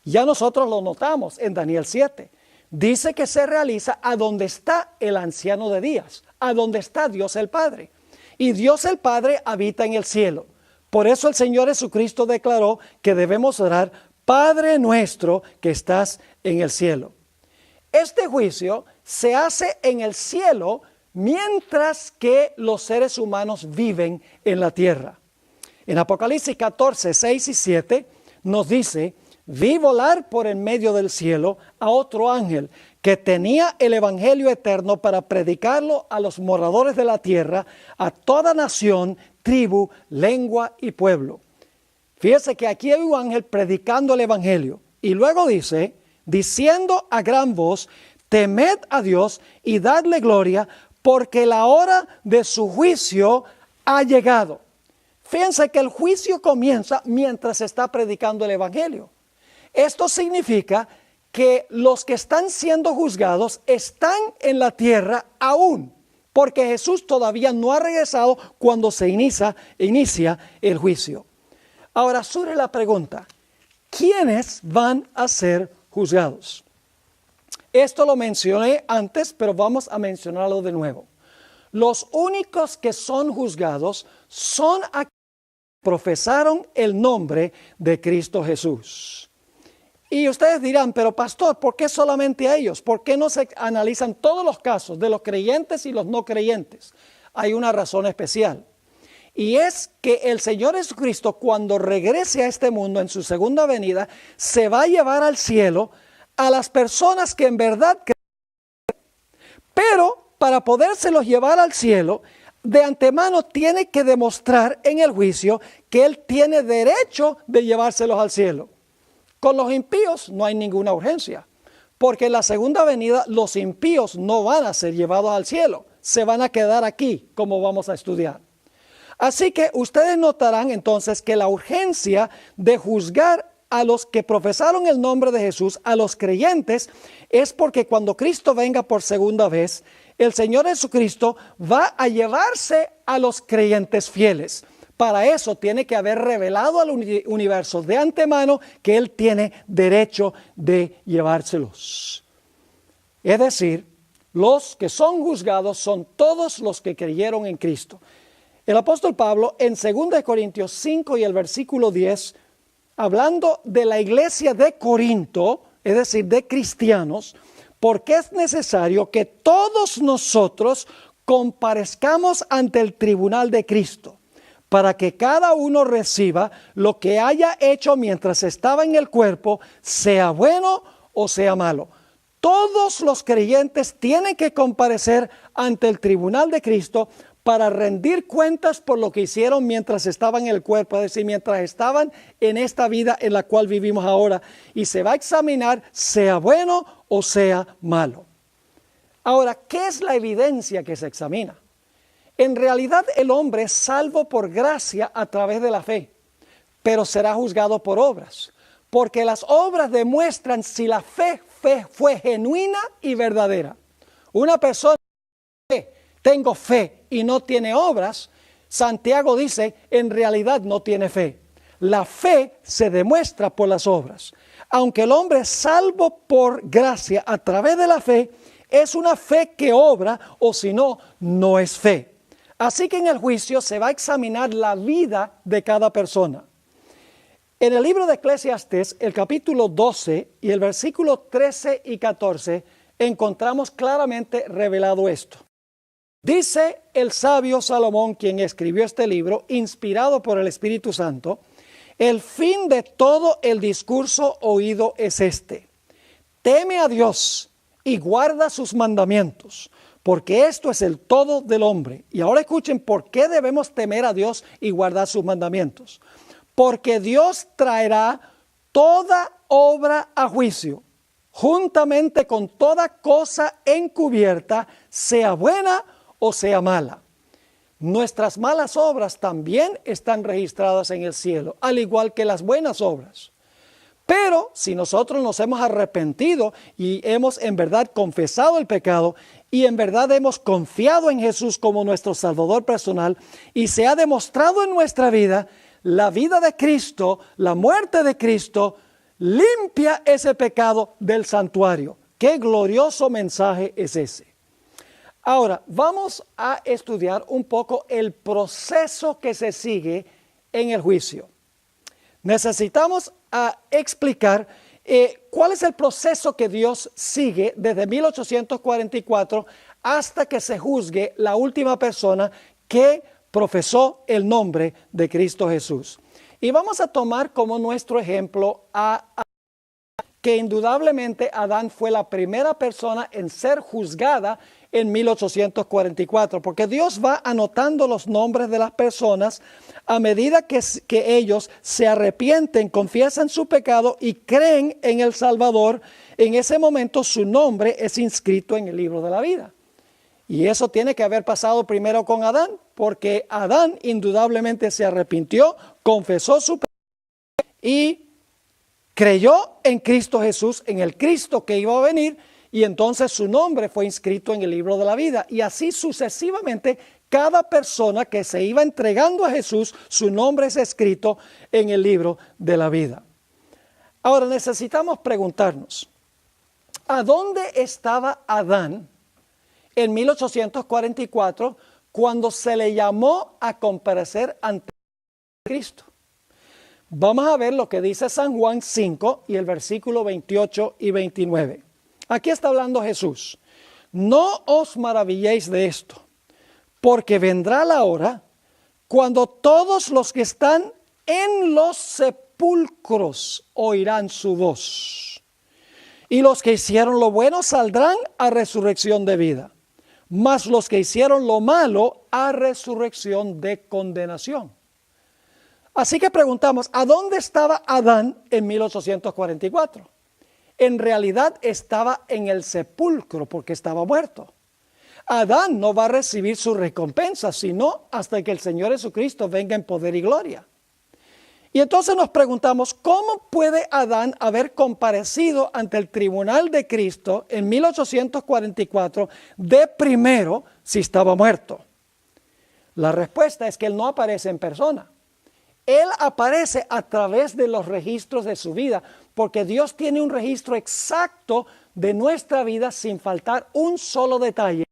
S1: Ya nosotros lo notamos en Daniel 7. Dice que se realiza a donde está el anciano de días, a donde está Dios el Padre. Y Dios el Padre habita en el cielo. Por eso el Señor Jesucristo declaró que debemos orar, Padre nuestro que estás en el cielo. Este juicio se hace en el cielo mientras que los seres humanos viven en la tierra. En Apocalipsis 14, 6 y 7 nos dice, vi volar por en medio del cielo a otro ángel que tenía el evangelio eterno para predicarlo a los moradores de la tierra, a toda nación, tribu, lengua y pueblo. Fíjese que aquí hay un ángel predicando el evangelio. Y luego dice, diciendo a gran voz, temed a Dios y dadle gloria, porque la hora de su juicio ha llegado. Fíjense que el juicio comienza mientras se está predicando el evangelio. Esto significa que los que están siendo juzgados están en la tierra aún, porque Jesús todavía no ha regresado cuando se inicia el juicio. Ahora surge la pregunta, ¿quiénes van a ser juzgados? Esto lo mencioné antes, pero vamos a mencionarlo de nuevo. Los únicos que son juzgados son aquellos que profesaron el nombre de Cristo Jesús. Y ustedes dirán, pero pastor, ¿por qué solamente a ellos? ¿Por qué no se analizan todos los casos de los creyentes y los no creyentes? Hay una razón especial. Y es que el Señor Jesucristo, cuando regrese a este mundo en su segunda venida, se va a llevar al cielo a las personas que en verdad creen. Pero para podérselos llevar al cielo, de antemano tiene que demostrar en el juicio que Él tiene derecho de llevárselos al cielo. Con los impíos no hay ninguna urgencia, porque en la segunda venida los impíos no van a ser llevados al cielo, se van a quedar aquí, como vamos a estudiar. Así que ustedes notarán entonces que la urgencia de juzgar a los que profesaron el nombre de Jesús, a los creyentes, es porque cuando Cristo venga por segunda vez, el Señor Jesucristo va a llevarse a los creyentes fieles. Para eso tiene que haber revelado al universo de antemano que Él tiene derecho de llevárselos. Es decir, los que son juzgados son todos los que creyeron en Cristo. El apóstol Pablo en 2 Corintios 5 y el versículo 10, hablando de la iglesia de Corinto, es decir, de cristianos, porque es necesario que todos nosotros comparezcamos ante el tribunal de Cristo, para que cada uno reciba lo que haya hecho mientras estaba en el cuerpo, sea bueno o sea malo. Todos los creyentes tienen que comparecer ante el tribunal de Cristo para rendir cuentas por lo que hicieron mientras estaban en el cuerpo, es decir, mientras estaban en esta vida en la cual vivimos ahora. Y se va a examinar sea bueno o sea malo. Ahora, ¿qué es la evidencia que se examina? En realidad el hombre es salvo por gracia a través de la fe, pero será juzgado por obras, porque las obras demuestran si la fe fue genuina y verdadera. Una persona que tengo fe y no tiene obras, Santiago dice, en realidad no tiene fe. La fe se demuestra por las obras. Aunque el hombre es salvo por gracia a través de la fe, es una fe que obra, o si no, no es fe. Así que en el juicio se va a examinar la vida de cada persona. En el libro de Eclesiastés, el capítulo 12 y el versículo 13 y 14, encontramos claramente revelado esto. Dice el sabio Salomón, quien escribió este libro, inspirado por el Espíritu Santo, el fin de todo el discurso oído es este: teme a Dios y guarda sus mandamientos, porque esto es el todo del hombre. Y ahora escuchen por qué debemos temer a Dios y guardar sus mandamientos. Porque Dios traerá toda obra a juicio, juntamente con toda cosa encubierta, sea buena o sea mala. Nuestras malas obras también están registradas en el cielo, al igual que las buenas obras. Pero si nosotros nos hemos arrepentido y hemos en verdad confesado el pecado y en verdad hemos confiado en Jesús como nuestro Salvador personal y se ha demostrado en nuestra vida, la vida de Cristo, la muerte de Cristo, limpia ese pecado del santuario. ¡Qué glorioso mensaje es ese! Ahora, vamos a estudiar un poco el proceso que se sigue en el juicio. Necesitamos explicar cuál es el proceso que Dios sigue desde 1844 hasta que se juzgue la última persona que profesó el nombre de Cristo Jesús. Y vamos a tomar como nuestro ejemplo que indudablemente Adán fue la primera persona en ser juzgada en 1844, porque Dios va anotando los nombres de las personas a medida que ellos se arrepienten, confiesan su pecado y creen en el Salvador. En ese momento su nombre es inscrito en el libro de la vida. Y eso tiene que haber pasado primero con Adán, porque Adán indudablemente se arrepintió, confesó su pecado y creyó en Cristo Jesús, en el Cristo que iba a venir, y entonces su nombre fue inscrito en el libro de la vida. Y así sucesivamente, cada persona que se iba entregando a Jesús, su nombre es escrito en el libro de la vida. Ahora necesitamos preguntarnos, ¿a dónde estaba Adán en 1844 cuando se le llamó a comparecer ante Cristo? Vamos a ver lo que dice San Juan 5 y el versículo 28 y 29. Aquí está hablando Jesús. No os maravilléis de esto, porque vendrá la hora cuando todos los que están en los sepulcros oirán su voz. Y los que hicieron lo bueno saldrán a resurrección de vida, mas los que hicieron lo malo a resurrección de condenación. Así que preguntamos, ¿a dónde estaba Adán en 1844? En realidad estaba en el sepulcro porque estaba muerto. Adán no va a recibir su recompensa, sino hasta que el Señor Jesucristo venga en poder y gloria. Y entonces nos preguntamos, ¿cómo puede Adán haber comparecido ante el tribunal de Cristo en 1844 de primero si estaba muerto? La respuesta es que él no aparece en persona. Él aparece a través de los registros de su vida, porque Dios tiene un registro exacto de nuestra vida sin faltar un solo detalle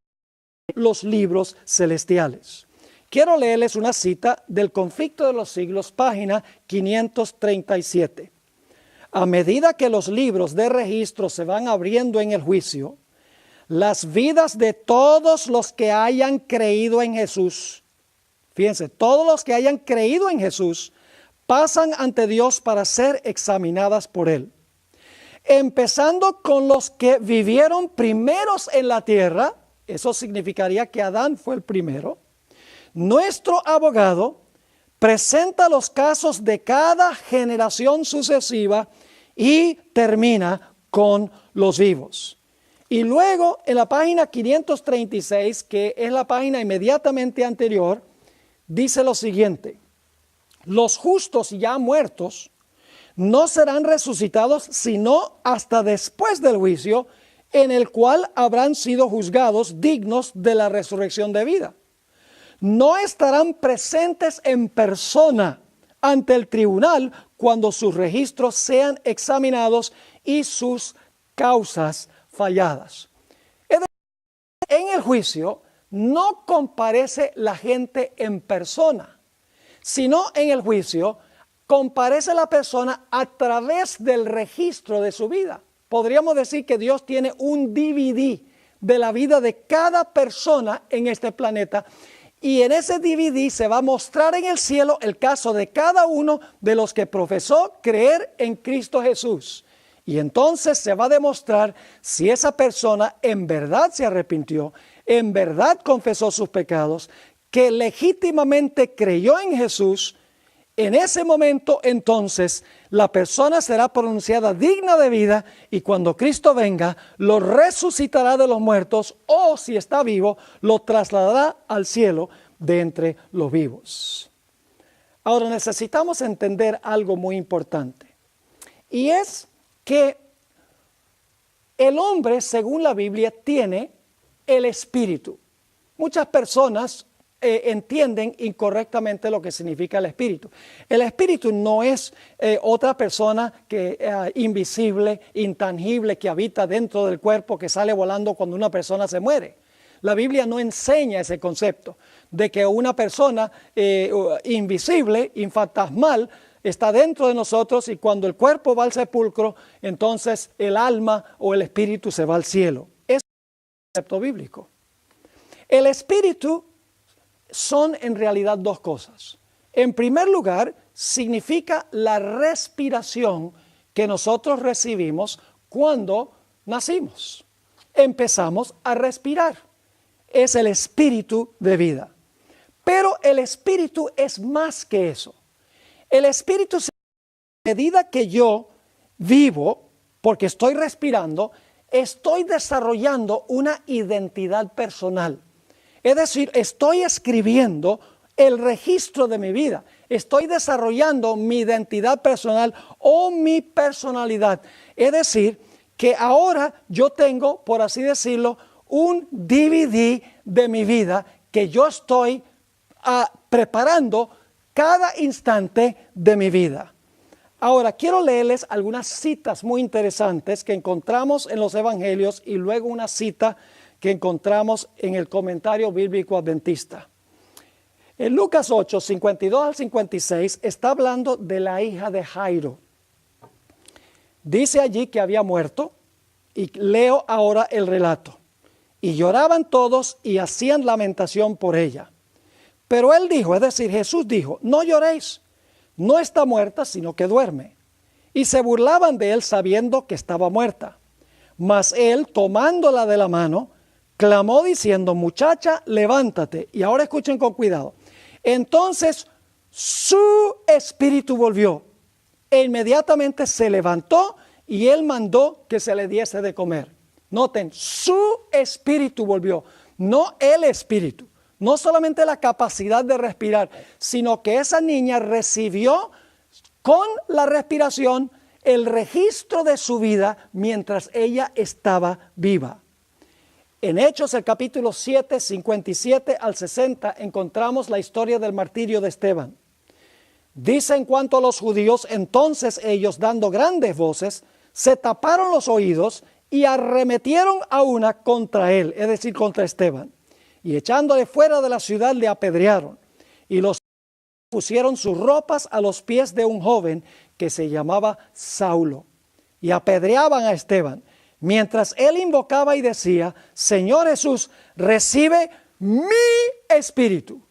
S1: en los libros celestiales. Quiero leerles una cita del Conflicto de los Siglos, página 537. A medida que los libros de registro se van abriendo en el juicio, las vidas de todos los que hayan creído en Jesús, fíjense, todos los que hayan creído en Jesús pasan ante Dios para ser examinadas por Él. Empezando con los que vivieron primeros en la tierra, eso significaría que Adán fue el primero. Nuestro abogado presenta los casos de cada generación sucesiva y termina con los vivos. Y luego en la página 536, que es la página inmediatamente anterior, dice lo siguiente: los justos ya muertos no serán resucitados sino hasta después del juicio, en el cual habrán sido juzgados dignos de la resurrección de vida. No estarán presentes en persona ante el tribunal cuando sus registros sean examinados y sus causas falladas. En el juicio no comparece la gente en persona, sino en el juicio comparece la persona a través del registro de su vida. Podríamos decir que Dios tiene un DVD de la vida de cada persona en este planeta, y en ese DVD se va a mostrar en el cielo el caso de cada uno de los que profesó creer en Cristo Jesús. Y entonces se va a demostrar si esa persona en verdad se arrepintió, en verdad confesó sus pecados, que legítimamente creyó en Jesús. En ese momento entonces la persona será pronunciada digna de vida, y cuando Cristo venga lo resucitará de los muertos, o si está vivo lo trasladará al cielo de entre los vivos. Ahora necesitamos entender algo muy importante, Y es que el hombre, según la Biblia, tiene el espíritu. Muchas personas entienden incorrectamente lo que significa el espíritu. El espíritu no es otra persona que invisible, intangible, que habita dentro del cuerpo, que sale volando cuando una persona se muere. La Biblia no enseña ese concepto de que una persona invisible, infantasmal, está dentro de nosotros y cuando el cuerpo va al sepulcro, entonces el alma o el espíritu se va al cielo. Es un concepto bíblico. El espíritu son en realidad dos cosas. En primer lugar, significa la respiración que nosotros recibimos cuando nacimos. Empezamos a respirar. Es el espíritu de vida. Pero el espíritu es más que eso. El espíritu, a medida que yo vivo, porque estoy respirando, estoy desarrollando una identidad personal. Es decir, estoy escribiendo el registro de mi vida. Estoy desarrollando mi identidad personal o mi personalidad. Es decir, que ahora yo tengo, por así decirlo, un DVD de mi vida que yo estoy preparando cada instante de mi vida. Ahora, quiero leerles algunas citas muy interesantes que encontramos en los evangelios y luego una cita que encontramos en el comentario bíblico adventista. En Lucas 8, 52 al 56, está hablando de la hija de Jairo. Dice allí que había muerto, y leo ahora el relato. Y lloraban todos y hacían lamentación por ella. Pero él dijo, es decir, Jesús dijo, no lloréis, no está muerta, sino que duerme. Y se burlaban de él sabiendo que estaba muerta. Mas él, tomándola de la mano, clamó diciendo, muchacha, levántate. Y ahora escuchen con cuidado. Entonces su espíritu volvió e inmediatamente se levantó y él mandó que se le diese de comer. Noten, su espíritu volvió, no el espíritu. No solamente la capacidad de respirar, sino que esa niña recibió con la respiración el registro de su vida mientras ella estaba viva. En Hechos, el capítulo 7, 57 al 60, encontramos la historia del martirio de Esteban. Dice en cuanto a los judíos, entonces ellos, dando grandes voces, se taparon los oídos y arremetieron a una contra él, es decir, contra Esteban. Y echándole fuera de la ciudad le apedrearon. Y los pusieron sus ropas a los pies de un joven que se llamaba Saulo. Y apedreaban a Esteban. Mientras él invocaba y decía, Señor Jesús, recibe mi espíritu.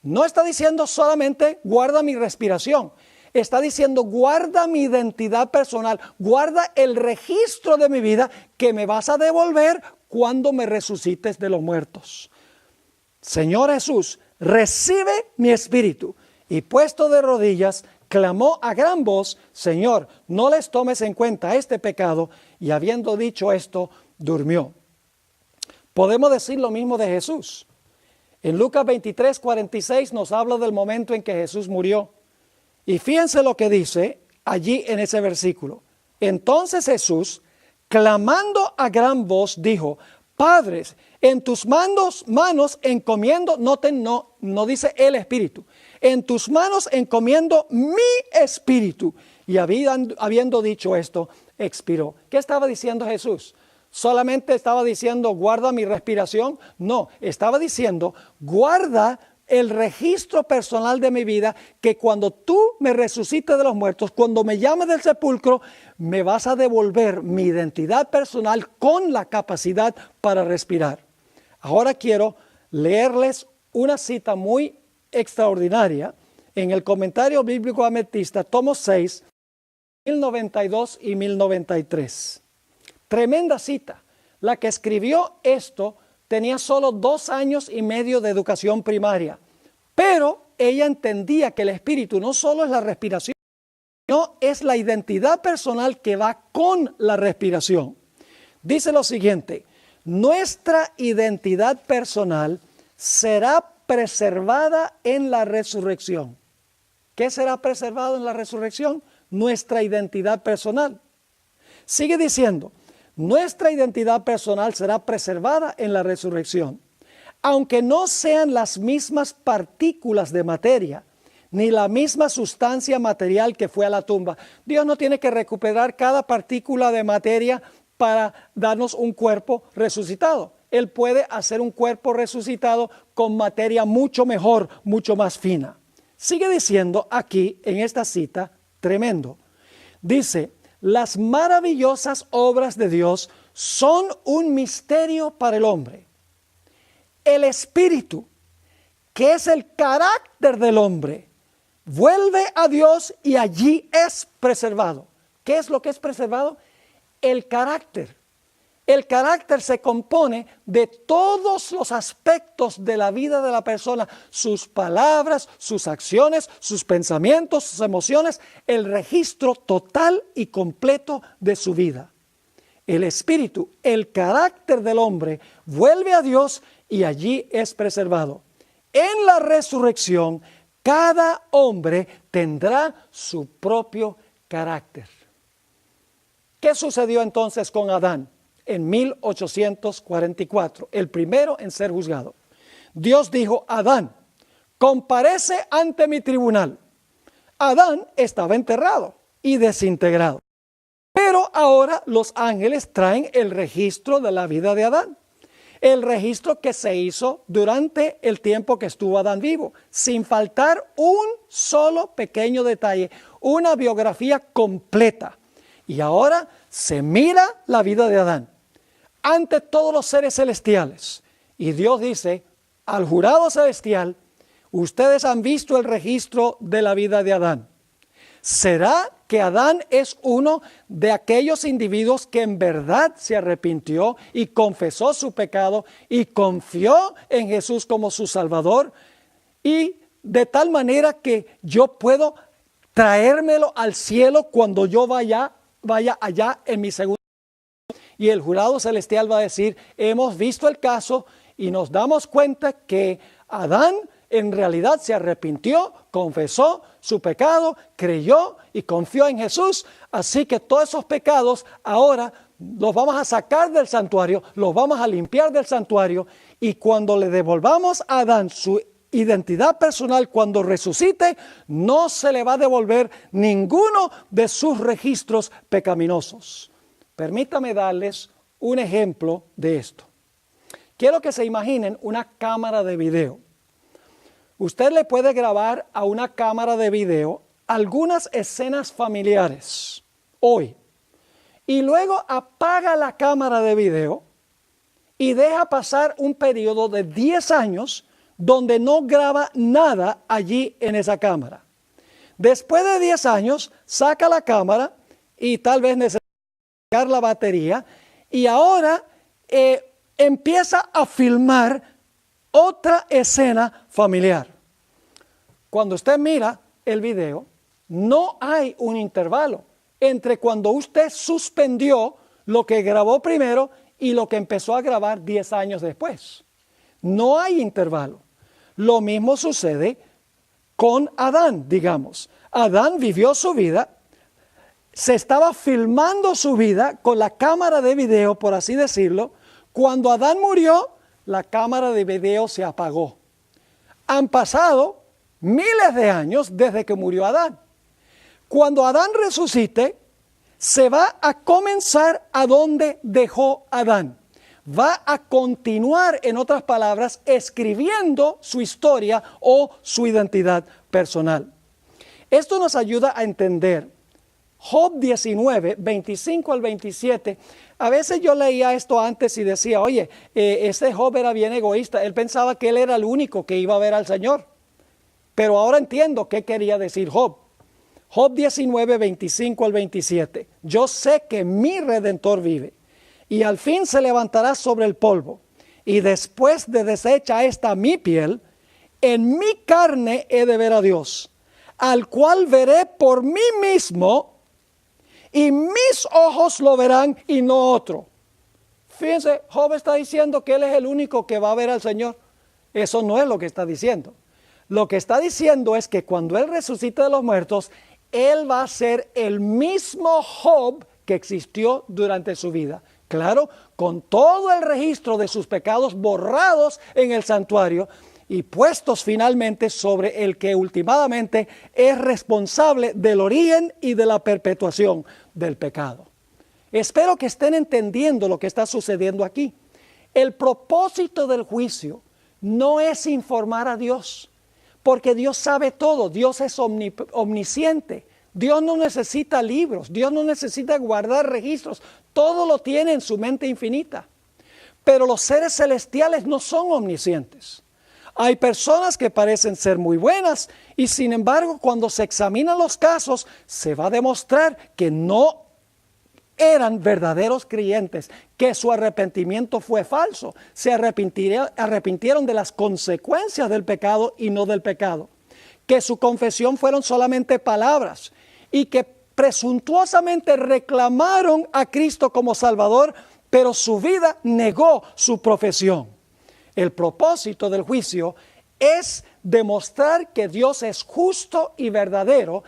S1: No está diciendo solamente guarda mi respiración. Está diciendo guarda mi identidad personal. Guarda el registro de mi vida que me vas a devolver cuando me resucites de los muertos. Señor Jesús, recibe mi espíritu. Y puesto de rodillas, clamó a gran voz, Señor, no les tomes en cuenta este pecado. Y habiendo dicho esto, durmió. Podemos decir lo mismo de Jesús. En Lucas 23, 46 nos habla del momento en que Jesús murió. Y fíjense lo que dice allí en ese versículo. Entonces Jesús, clamando a gran voz, dijo, Padre, en tus manos encomiendo, noten, no dice el Espíritu, en tus manos encomiendo mi espíritu. Y habiendo dicho esto, expiró. ¿Qué estaba diciendo Jesús? ¿Solamente estaba diciendo guarda mi respiración? No, estaba diciendo guarda el registro personal de mi vida, que cuando tú me resucites de los muertos, cuando me llames del sepulcro, me vas a devolver mi identidad personal con la capacidad para respirar. Ahora quiero leerles una cita muy extraordinaria en el comentario bíblico adventista, tomo 6, 1092 y 1093. Tremenda cita. La que escribió esto tenía solo 2 años y medio de educación primaria, pero ella entendía que el espíritu no solo es la respiración, sino es la identidad personal que va con la respiración. Dice lo siguiente, nuestra identidad personal será preservada en la resurrección. ¿Qué será preservado en la resurrección? nuestra identidad personal. Sigue diciendo, nuestra identidad personal será preservada en la resurrección, aunque no sean las mismas partículas de materia, ni la misma sustancia material que fue a la tumba. Dios no tiene que recuperar cada partícula de materia para darnos un cuerpo resucitado. Él puede hacer un cuerpo resucitado con materia mucho mejor, mucho más fina. Sigue diciendo aquí en esta cita, tremendo. Dice, las maravillosas obras de Dios son un misterio para el hombre. El espíritu, que es el carácter del hombre, vuelve a Dios y allí es preservado. ¿Qué es lo que es preservado? El carácter. El carácter se compone de todos los aspectos de la vida de la persona, sus palabras, sus acciones, sus pensamientos, sus emociones, el registro total y completo de su vida. El espíritu, el carácter del hombre, vuelve a Dios y allí es preservado. En la resurrección, cada hombre tendrá su propio carácter. ¿Qué sucedió entonces con Adán? En 1844, el primero en ser juzgado. Dios dijo, Adán, comparece ante mi tribunal. Adán estaba enterrado y desintegrado. Pero ahora los ángeles traen el registro de la vida de Adán. El registro que se hizo durante el tiempo que estuvo Adán vivo, sin faltar un solo pequeño detalle, una biografía completa. Y ahora se mira la vida de Adán ante todos los seres celestiales. Y Dios dice al jurado celestial, ustedes han visto el registro de la vida de Adán. ¿Será que Adán es uno de aquellos individuos que en verdad se arrepintió y confesó su pecado y confió en Jesús como su Salvador? Y de tal manera que yo puedo traérmelo al cielo cuando yo vaya allá en mi segunda. Y el jurado celestial va a decir, hemos visto el caso y nos damos cuenta que Adán en realidad se arrepintió, confesó su pecado, creyó y confió en Jesús. Así que todos esos pecados ahora los vamos a sacar del santuario, los vamos a limpiar del santuario. Y cuando le devolvamos a Adán su identidad personal, cuando resucite, no se le va a devolver ninguno de sus registros pecaminosos. Permítame darles un ejemplo de esto. Quiero que se imaginen una cámara de video. Usted le puede grabar a una cámara de video algunas escenas familiares hoy y luego apaga la cámara de video y deja pasar un periodo de 10 años donde no graba nada allí en esa cámara. Después de 10 años, saca la cámara y tal vez necesita cargar la batería y ahora empieza a filmar otra escena familiar. Cuando usted mira el video, no hay un intervalo entre cuando usted suspendió lo que grabó primero y lo que empezó a grabar 10 años después. No hay intervalo. Lo mismo sucede con Adán, digamos. Adán vivió su vida, se estaba filmando su vida con la cámara de video, por así decirlo. Cuando Adán murió, la cámara de video se apagó. Han pasado miles de años desde que murió Adán. Cuando Adán resucite, se va a comenzar a donde dejó Adán. Va a continuar, en otras palabras, escribiendo su historia o su identidad personal. Esto nos ayuda a entender Job 19, 25 al 27. A veces yo leía esto antes y decía, oye, ese Job era bien egoísta. Él pensaba que él era el único que iba a ver al Señor. Pero ahora entiendo qué quería decir Job. Job 19, 25 al 27. Yo sé que mi Redentor vive y al fin se levantará sobre el polvo. Y después de deshecha esta mi piel, en mi carne he de ver a Dios, al cual veré por mí mismo, y mis ojos lo verán y no otro. Fíjense, Job está diciendo que él es el único que va a ver al Señor. Eso no es lo que está diciendo. Lo que está diciendo es que cuando él resucite de los muertos, él va a ser el mismo Job que existió durante su vida. Claro, con todo el registro de sus pecados borrados en el santuario y puestos finalmente sobre el que últimamente es responsable del origen y de la perpetuación del pecado. Espero que estén entendiendo lo que está sucediendo aquí. El propósito del juicio no es informar a Dios, porque Dios sabe todo, Dios es omnisciente. Dios no necesita libros, Dios no necesita guardar registros, todo lo tiene en su mente infinita. Pero los seres celestiales no son omniscientes. Hay personas que parecen ser muy buenas y sin embargo cuando se examinan los casos se va a demostrar que no eran verdaderos creyentes, que su arrepentimiento fue falso, se arrepintieron de las consecuencias del pecado y no del pecado, que su confesión fueron solamente palabras y que presuntuosamente reclamaron a Cristo como Salvador, pero su vida negó su profesión. El propósito del juicio es demostrar que Dios es justo y verdadero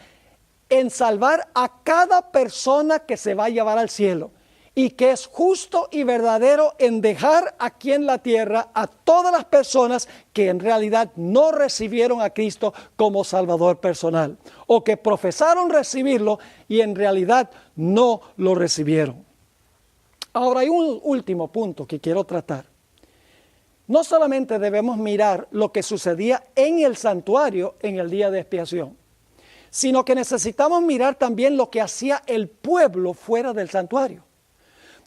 S1: en salvar a cada persona que se va a llevar al cielo y que es justo y verdadero en dejar aquí en la tierra a todas las personas que en realidad no recibieron a Cristo como Salvador personal o que profesaron recibirlo y en realidad no lo recibieron. Ahora hay un último punto que quiero tratar. No solamente debemos mirar lo que sucedía en el santuario en el día de expiación, sino que necesitamos mirar también lo que hacía el pueblo fuera del santuario.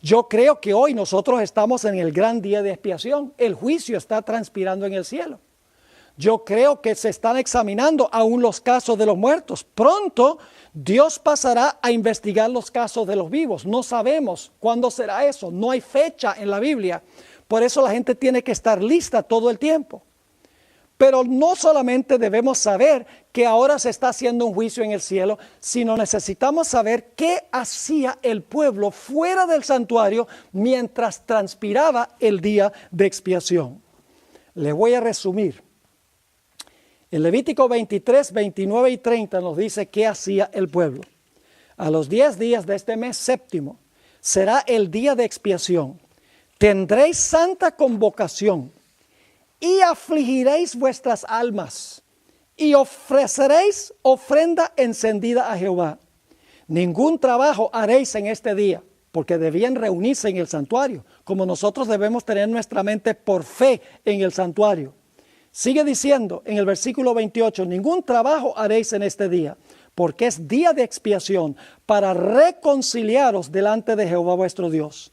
S1: Yo creo que hoy nosotros estamos en el gran día de expiación. El juicio está transpirando en el cielo. Yo creo que se están examinando aún los casos de los muertos. Pronto Dios pasará a investigar los casos de los vivos. No sabemos cuándo será eso. No hay fecha en la Biblia. Por eso la gente tiene que estar lista todo el tiempo. Pero no solamente debemos saber que ahora se está haciendo un juicio en el cielo, sino necesitamos saber qué hacía el pueblo fuera del santuario mientras transpiraba el día de expiación. Le voy a resumir. En Levítico 23, 29 y 30 nos dice qué hacía el pueblo. A los 10 días de este mes séptimo será el día de expiación. Tendréis santa convocación y afligiréis vuestras almas y ofreceréis ofrenda encendida a Jehová. Ningún trabajo haréis en este día, porque debían reunirse en el santuario, como nosotros debemos tener nuestra mente por fe en el santuario. Sigue diciendo en el versículo 28, ningún trabajo haréis en este día, porque es día de expiación para reconciliaros delante de Jehová vuestro Dios.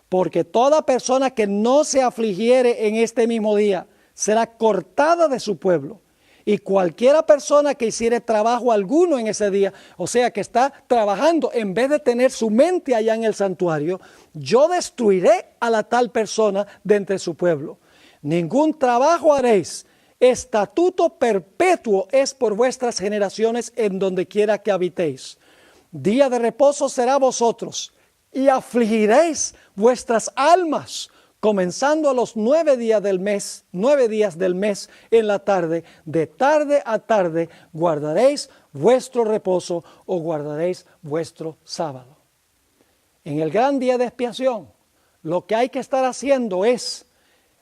S1: Porque toda persona que no se afligiere en este mismo día será cortada de su pueblo. Y cualquiera persona que hiciere trabajo alguno en ese día, o sea que está trabajando en vez de tener su mente allá en el santuario, yo destruiré a la tal persona de entre su pueblo. Ningún trabajo haréis, estatuto perpetuo es por vuestras generaciones en donde quiera que habitéis. Día de reposo será vosotros y afligiréis vuestras almas, comenzando a los 9 días del mes, 9 días del mes en la tarde, de tarde a tarde guardaréis vuestro reposo o guardaréis vuestro sábado. En el gran día de expiación, lo que hay que estar haciendo es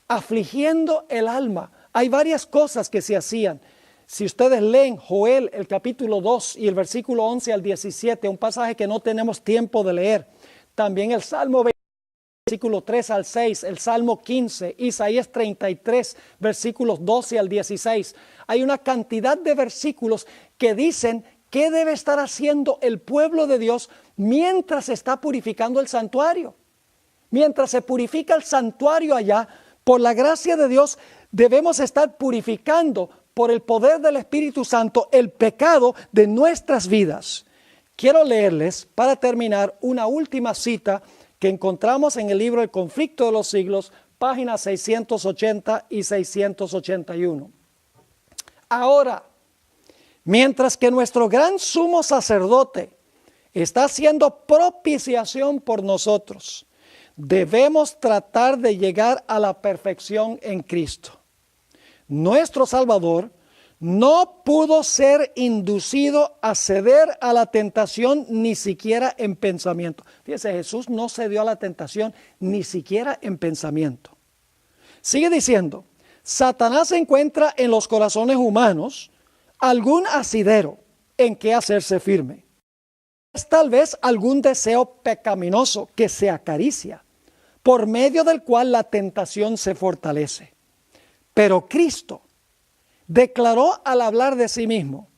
S1: afligiendo el alma. Hay varias cosas que se hacían. Si ustedes leen Joel, el capítulo 2 y el versículo 11 al 17, un pasaje que no tenemos tiempo de leer. También el Salmo 20, versículo 3 al 6, el Salmo 15, Isaías 33, versículos 12 al 16. Hay una cantidad de versículos que dicen qué debe estar haciendo el pueblo de Dios mientras se está purificando el santuario. Mientras se purifica el santuario allá, por la gracia de Dios, debemos estar purificando por el poder del Espíritu Santo el pecado de nuestras vidas. Quiero leerles, para terminar, una última cita que encontramos en el libro El conflicto de los siglos, páginas 680 y 681. Ahora, mientras que nuestro gran sumo sacerdote está haciendo propiciación por nosotros, debemos tratar de llegar a la perfección en Cristo. Nuestro Salvador no pudo ser inducido a ceder a la tentación ni siquiera en pensamiento. Fíjese, Jesús no cedió a la tentación ni siquiera en pensamiento. Sigue diciendo, Satanás encuentra en los corazones humanos algún asidero en que hacerse firme. Es tal vez algún deseo pecaminoso que se acaricia, por medio del cual la tentación se fortalece. Pero Cristo declaró al hablar de sí mismo,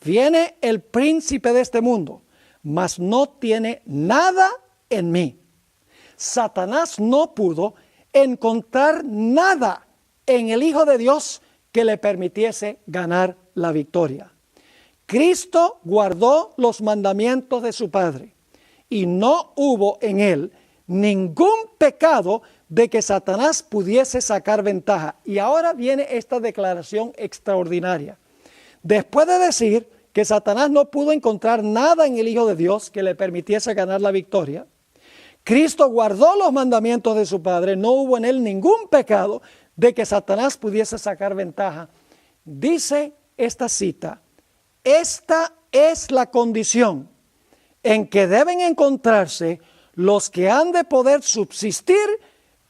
S1: viene el príncipe de este mundo, mas no tiene nada en mí. Satanás no pudo encontrar nada en el Hijo de Dios que le permitiese ganar la victoria. Cristo guardó los mandamientos de su Padre y no hubo en él ningún pecado de que Satanás pudiese sacar ventaja. Y ahora viene esta declaración extraordinaria. Después de decir que Satanás no pudo encontrar nada en el Hijo de Dios que le permitiese ganar la victoria, Cristo guardó los mandamientos de su Padre, no hubo en él ningún pecado de que Satanás pudiese sacar ventaja. Dice esta cita, esta es la condición en que deben encontrarse los que han de poder subsistir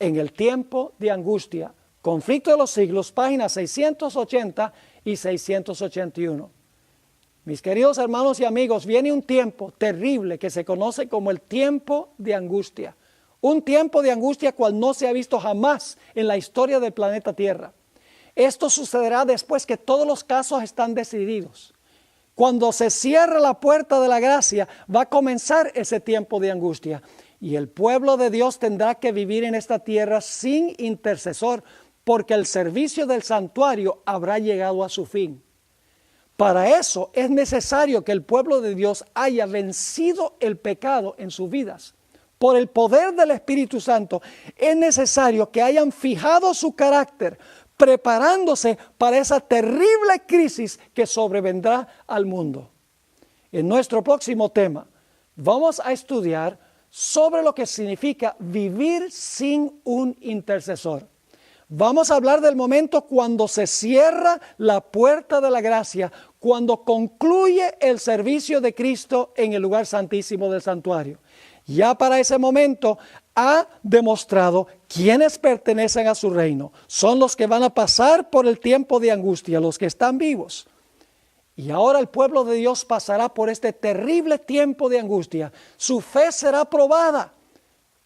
S1: en el tiempo de angustia. Conflicto de los siglos, páginas 680 y 681. Mis queridos hermanos y amigos, viene un tiempo terrible que se conoce como el tiempo de angustia. Un tiempo de angustia cual no se ha visto jamás en la historia del planeta Tierra. Esto sucederá después que todos los casos están decididos. Cuando se cierra la puerta de la gracia, va a comenzar ese tiempo de angustia. Y el pueblo de Dios tendrá que vivir en esta tierra sin intercesor, porque el servicio del santuario habrá llegado a su fin. Para eso es necesario que el pueblo de Dios haya vencido el pecado en sus vidas. Por el poder del Espíritu Santo es necesario que hayan fijado su carácter, preparándose para esa terrible crisis que sobrevendrá al mundo. En nuestro próximo tema vamos a estudiar sobre lo que significa vivir sin un intercesor. Vamos a hablar del momento cuando se cierra la puerta de la gracia, cuando concluye el servicio de Cristo en el lugar santísimo del santuario. Ya para ese momento ha demostrado quiénes pertenecen a su reino. Son los que van a pasar por el tiempo de angustia, los que están vivos. Y ahora el pueblo de Dios pasará por este terrible tiempo de angustia. Su fe será probada.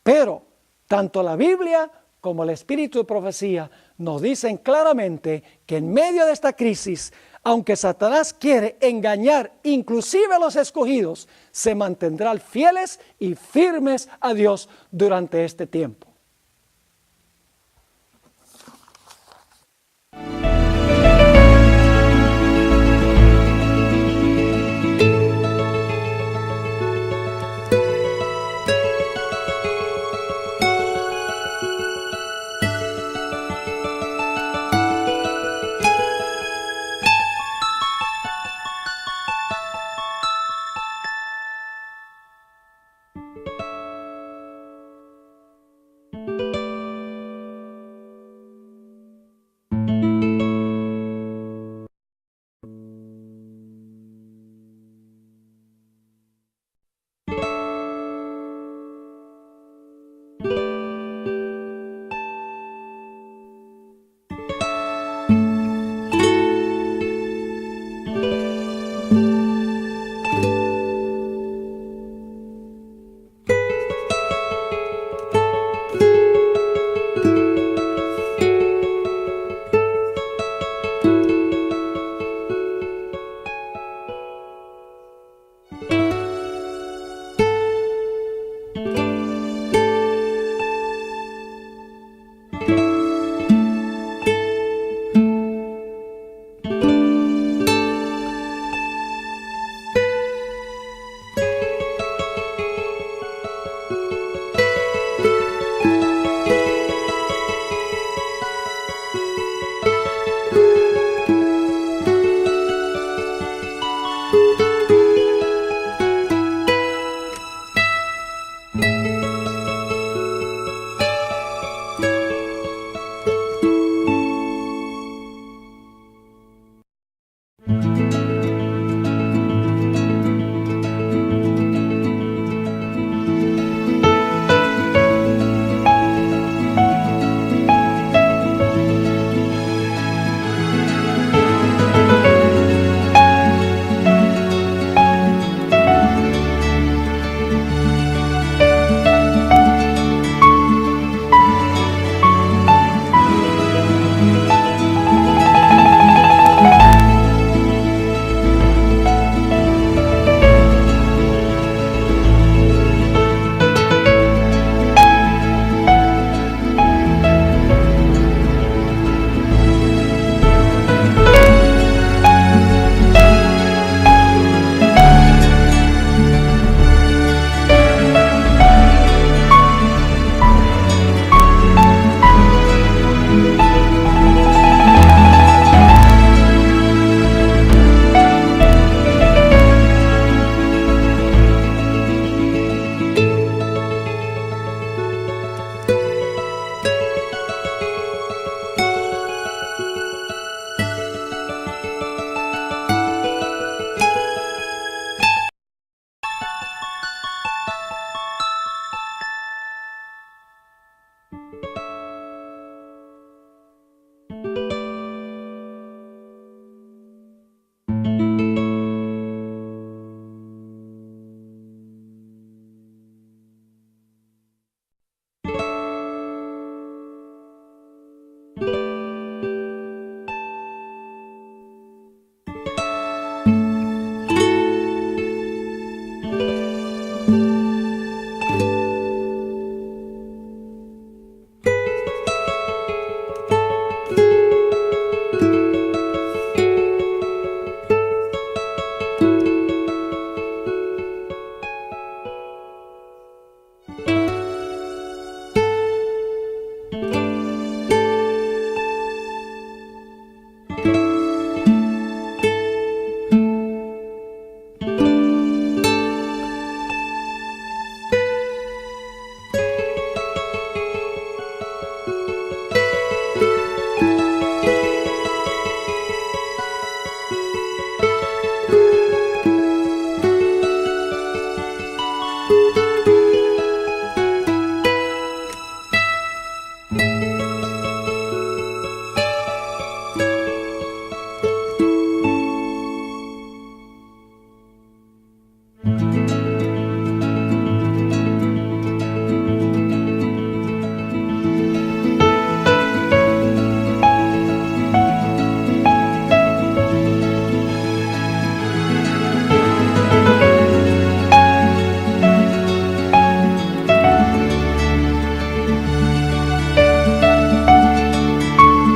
S1: Pero tanto la Biblia como el Espíritu de profecía nos dicen claramente que en medio de esta crisis, aunque Satanás quiere engañar inclusive a los escogidos, se mantendrán fieles y firmes a Dios durante este tiempo.